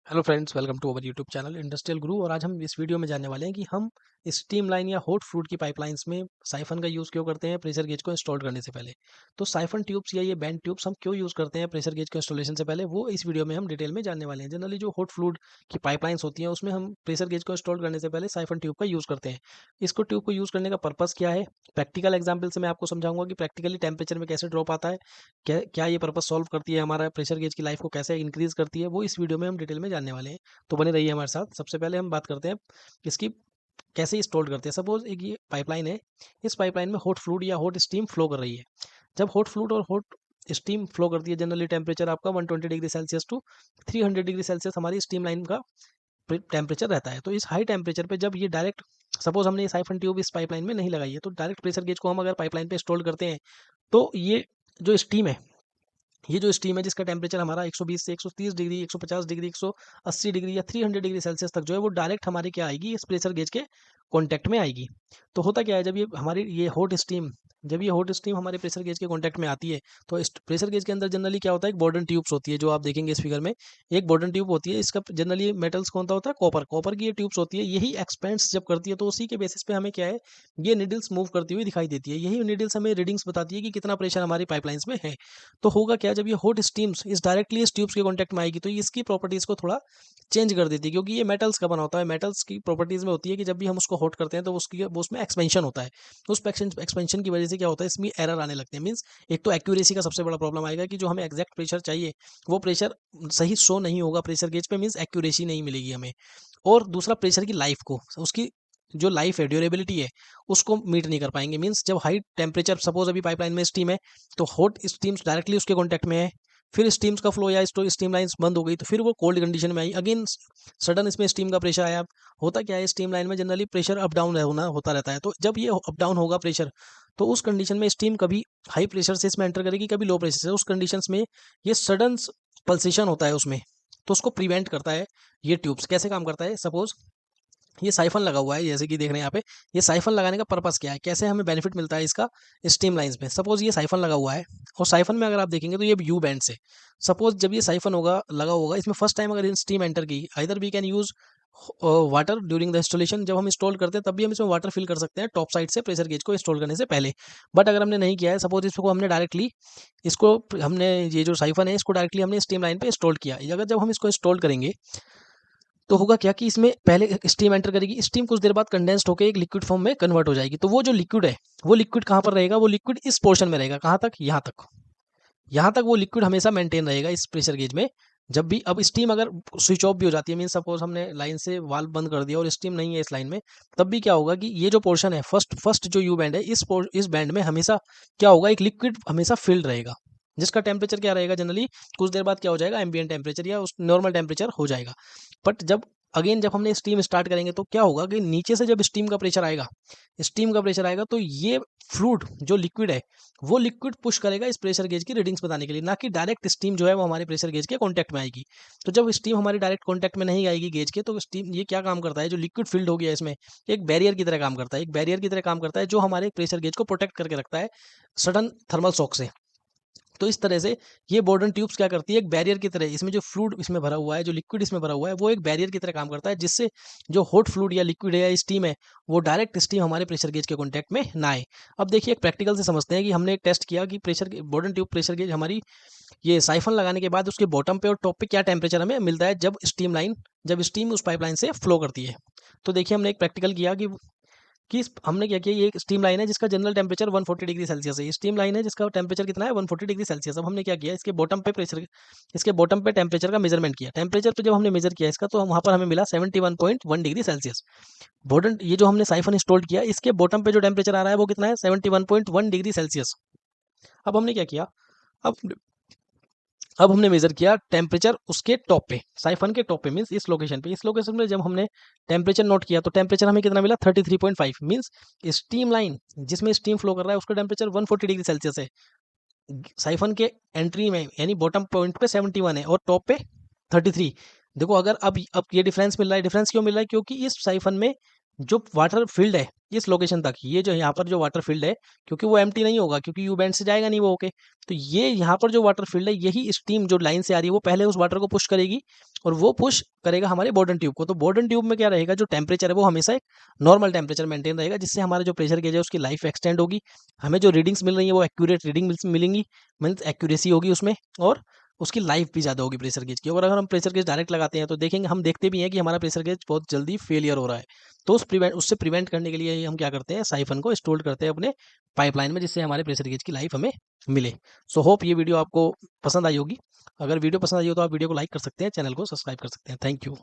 Hello friends, welcome to our YouTube channel industrial guru. और आज हम इस वीडियो में जानने वाले हैं कि हम स्टीम लाइन या हॉट फ्लूइड की पाइपलाइंस में साइफन का यूज़ क्यों करते हैं प्रेशर गेज को इंस्टॉल करने से पहले। तो साइफन ट्यूब्स या ये बैंड ट्यूब्स हम क्यों यूज़ करते हैं प्रेशर गेज के इंस्टॉलेशन से पहले, वो इस वीडियो में हम डिटेल में जानने वाले हैं। जनरली जो हॉट फ्लूइड की पाइपलाइंस होती हैं उसमें हम प्रेशर गेज को इंस्टॉल करने से पहले साइफन ट्यूब का यूज़ करते हैं। इसको ट्यूब को यूज़ करने का पर्पस क्या है, प्रैक्टिकल एग्जाम्पल से मैं आपको समझाऊंगा कि प्रैक्टिकली टेम्परेचर में कैसे ड्रॉप आता है, क्या क्या ये पर्पस सॉल्व करती है, हमारा प्रेशर गेज की लाइफ को कैसे इंक्रीज करती है, वो इस वीडियो में हम डिटेल में जानने वाले हैं। तो बने रहिए हमारे साथ। सबसे पहले हम बात करते हैं इसकी कैसे इंस्टॉल करते हैं। सपोज एक ये पाइपलाइन है, इस पाइपलाइन में हॉट फ्लूइड या हॉट स्टीम फ्लो कर रही है। जब हॉट फ्लूइड और हॉट स्टीम फ्लो करती है, जनरली टेम्परेचर आपका 120 degree Celsius to 300 degree Celsius हमारी स्टीम लाइन का टेम्परेचर रहता है। तो इस हाई टेम्परेचर पे जब ये डायरेक्ट, सपोज हमने ये साइफन ट्यूब इस पाइपलाइन में नहीं लगाई है, तो डायरेक्ट प्रेशर गेज को हम अगर पाइपलाइन पे इंस्टॉल करते हैं तो जो स्टीम है ये जो स्टीम है जिसका टेम्परेचर हमारा 120 से 130 डिग्री, 150 डिग्री, 180 डिग्री या 300 डिग्री सेल्सियस तक जो है वो डायरेक्ट हमारे क्या आएगी, इस प्रेशर गेज के कॉन्टैक्ट में आएगी। तो होता क्या है, जब ये हॉट स्टीम हमारे प्रेशर गेज के कॉन्टैक्ट में आती है तो इस प्रेशर गेज के अंदर जनरली क्या होता है, एक बॉर्डन ट्यूब्स होती है जो आप देखेंगे इस फिगर में। एक बॉर्डन ट्यूब होती है, इसका जनरली मेटल्स कौन सा होता है, कॉपर। कॉपर की ये ट्यूब्स होती है, यही एक्सपेंड्स जब करती है तो उसी के बेसिस पे हमें क्या है, ये नीडल्स मूव करती हुई दिखाई देती है। यही नीडल्स हमें रीडिंग्स बताती है कि कितना प्रेशर हमारी पाइपलाइंस में है। तो होगा क्या, जब ये हॉट स्टीम्स इस डायरेक्टली इस ट्यूब्स के कांटेक्ट में आएगी तो ये इसकी प्रॉपर्टीज को थोड़ा चेंज कर देती है, क्योंकि ये मेटल्स का बना होता है। मेटल्स की प्रॉपर्टीज में होती है कि जब भी हम उसको हॉट करते हैं तो उसमें एक्सपेंशन होता है। उस एक्सपेंशन की वजह से क्या होता है, इसमें एरर आने लगते हैं। मीन्स एक तो एक्यूरेसी का सबसे बड़ा प्रॉब्लम आएगा कि जो हमें एग्जैक्ट प्रेशर चाहिए वो प्रेशर सही शो नहीं होगा प्रेशर गेज पे, मीन्स एक्यूरेसी नहीं मिलेगी हमें। और दूसरा, प्रेशर की लाइफ को, उसकी जो लाइफ है, ड्यूरेबिलिटी है, उसको मीट नहीं कर पाएंगे। मीन्स जब हाई टेम्परेचर, सपोज अभी पाइपलाइन में स्टीम है तो हॉट स्टीम्स डायरेक्टली उसके कॉन्टैक्ट में है, फिर स्टीम्स का फ्लो या स्टीम लाइन्स बंद हो गई तो फिर वो कोल्ड कंडीशन में आई, अगेन सडन इसमें स्टीम का प्रेशर आया। होता क्या है, स्टीम लाइन में जनरली प्रेशर अप डाउन होना होता रहता है। तो जब ये अप डाउन होगा प्रेशर, तो उस कंडीशन में स्टीम कभी हाई प्रेशर से इसमें एंटर करेगी, कभी लो प्रेशर से। उस कंडीशन में ये सडन पल्सेशन होता है उसमें, तो उसको प्रिवेंट करता है। ये ट्यूब्स कैसे काम करता है, सपोज ये साइफन लगा हुआ है, जैसे कि देख रहे हैं यहाँ पे। ये साइफन लगाने का पर्पस क्या है, कैसे हमें बेनिफिट मिलता है इसका स्टीम लाइंस में। सपोज ये साइफन लगा हुआ है और साइफन में अगर आप देखेंगे तो ये यू बैंड से, सपोज जब ये साइफन होगा लगा होगा, इसमें फर्स्ट टाइम अगर स्टीम एंटर की, either we can use water during the installation. जब हम इंस्टॉल करते हैं तब भी हम इसमें वाटर फिल कर सकते हैं टॉप साइड से प्रेशर गेज को इंस्टॉल करने से पहले। बट अगर हमने नहीं किया है, सपोज इसको हमने डायरेक्टली, इसको हमने ये जो साइफन है इसको डायरेक्टली हमने स्टीम लाइन पे इंस्टॉल किया, अगर जब हम इसको इंस्टॉल करेंगे तो होगा क्या कि इसमें पहले स्टीम एंटर करेगी, स्टीम कुछ देर बाद कंडेंस्ड होकर एक लिक्विड फॉर्म में कन्वर्ट हो जाएगी। तो वो जो लिक्विड है, वो लिक्विड कहाँ पर रहेगा, वो लिक्विड इस पोर्शन में रहेगा। कहाँ तक, यहाँ तक। यहाँ तक वो लिक्विड हमेशा मेंटेन रहेगा इस प्रेशर गेज में। जब भी अब स्टीम अगर स्विच ऑफ भी हो जाती है, मीन सपोज हमने लाइन से वाल्व बंद कर दिया और स्टीम नहीं है इस लाइन में, तब भी क्या होगा कि ये जो पोर्शन है, फर्स्ट फर्स्ट जो यू बैंड है, इस बैंड में हमेशा क्या होगा, एक लिक्विड हमेशा फिल्ड रहेगा, जिसका टेम्परेचर क्या रहेगा, जनरली कुछ देर बाद क्या हो जाएगा, एम्बिएंट टेम्परेचर या उस नॉर्मल टेम्परेचर हो जाएगा। बट जब हमने स्टीम स्टार्ट करेंगे तो क्या होगा कि नीचे से जब स्टीम का प्रेशर आएगा तो ये फ्लूइड जो लिक्विड है, वो लिक्विड पुश करेगा इस प्रेशर गेज की रीडिंग्स बताने के लिए, ना कि डायरेक्ट स्टीम जो है वो हमारे प्रेशर गेज के कांटेक्ट में आएगी। तो जब स्टीम हमारी डायरेक्ट कांटेक्ट में नहीं आएगी गेज के, तो स्टीम ये क्या काम करता है, जो लिक्विड फिल्ड हो गया इसमें, एक बैरियर की तरह काम करता है। एक बैरियर की तरह काम करता है जो हमारे प्रेशर गेज को प्रोटेक्ट करके रखता है सडन थर्मल शॉक से। तो इस तरह से ये बॉर्डन ट्यूब्स क्या करती है, एक बैरियर की तरह, इसमें जो फ्लूइड इसमें भरा हुआ है, जो लिक्विड इसमें भरा हुआ है, वो एक बैरियर की तरह काम करता है, जिससे जो हॉट फ्लूइड या लिक्विड है या स्टीम है, वो डायरेक्ट स्टीम हमारे प्रेशर गेज के कॉन्टैक्ट में ना आए। अब देखिए एक प्रैक्टिकल से समझते हैं कि हमने एक टेस्ट किया कि बॉर्डन ट्यूब प्रेशर गेज हमारी, ये साइफन लगाने के बाद उसके बॉटम पे और टॉप पे क्या टेम्परेचर हमें मिलता है जब स्टीम उस पाइपलाइन से फ्लो करती है। तो देखिए हमने एक प्रैक्टिकल किया कि हमने क्या किया, ये एक स्टीम लाइन है जिसका जनरल टेम्परेचर 140 डिग्री सेल्सियस है। ये स्टीम लाइन है जिसका टेम्परेचर कितना है, 140 डिग्री सेल्सियस। अब हमने क्या किया, इसके बॉटम पे टेम्परेचर का मेजरमेंट किया। टेम्परेचर पे जब हमने मेजर किया इसका, तो वहाँ पर हमें मिला 71.1 डिग्री सेल्सियस। बॉटम, ये जो हमने साइफन इंस्टॉल किया, इसके बॉटम पे जो टेम्परेचर आ रहा है वो कितना है, 71.1 डिग्री सेल्सियस। अब हमने क्या किया, अब अब हमने मेजर किया टेम्परेचर उसके टॉप पे, साइफन के टॉप पे, मीन्स इस लोकेशन में जब हमने टेम्परेचर नोट किया तो टेम्परेचर हमें कितना मिला, 33.5। मीन्स स्टीम लाइन जिसमें स्टीम फ्लो कर रहा है उसका टेम्परेचर 140 डिग्री सेल्सियस है। साइफन के एंट्री में यानी बॉटम पॉइंट पे 71 है और टॉप पे 33। देखो, अगर अब ये डिफरेंस मिल रहा है, डिफरेंस क्यों मिल रहा है, क्योंकि इस साइफन में जो वाटर फील्ड है इस लोकेशन तक, ये जो यहाँ पर जो वाटर फील्ड है, क्योंकि वो एम्प्टी नहीं होगा, क्योंकि यू बैंड से जाएगा नहीं वो होके, तो ये यहाँ पर जो वाटर फील्ड है, यही स्टीम जो लाइन से आ रही है वो पहले उस वाटर को पुश करेगी, और वो पुश करेगा हमारे बोर्डन ट्यूब को। तो बोर्डन ट्यूब में क्या रहेगा, जो टेम्परेचर है वो हमेशा एक नॉर्मल टेम्परेचर मेंटेन रहेगा, जिससे हमारा जो प्रेशर गेज है उसकी लाइफ एक्सटेंड होगी, हमें जो रीडिंग्स मिल रही है वो एक्यूरेट रीडिंग मिलेंगी, मीन्स एक्यूरेसी होगी उसमें, और उसकी लाइफ भी ज़्यादा होगी प्रेशर गेज की। और अगर हम प्रेशर गेज डायरेक्ट लगाते हैं तो देखेंगे, हम देखते भी हैं कि हमारा प्रेशर गेज बहुत जल्दी फेलियर हो रहा है। तो उससे प्रिवेंट करने के लिए हम क्या करते हैं, साइफन को इंस्टॉल करते हैं अपने पाइपलाइन में, जिससे हमारे प्रेशर गेज की लाइफ हमें मिले। सो होप ये वीडियो आपको पसंद आई होगी। अगर वीडियो पसंद आई हो तो आप वीडियो को लाइक कर सकते हैं, चैनल को सब्सक्राइब कर सकते हैं। Thank you.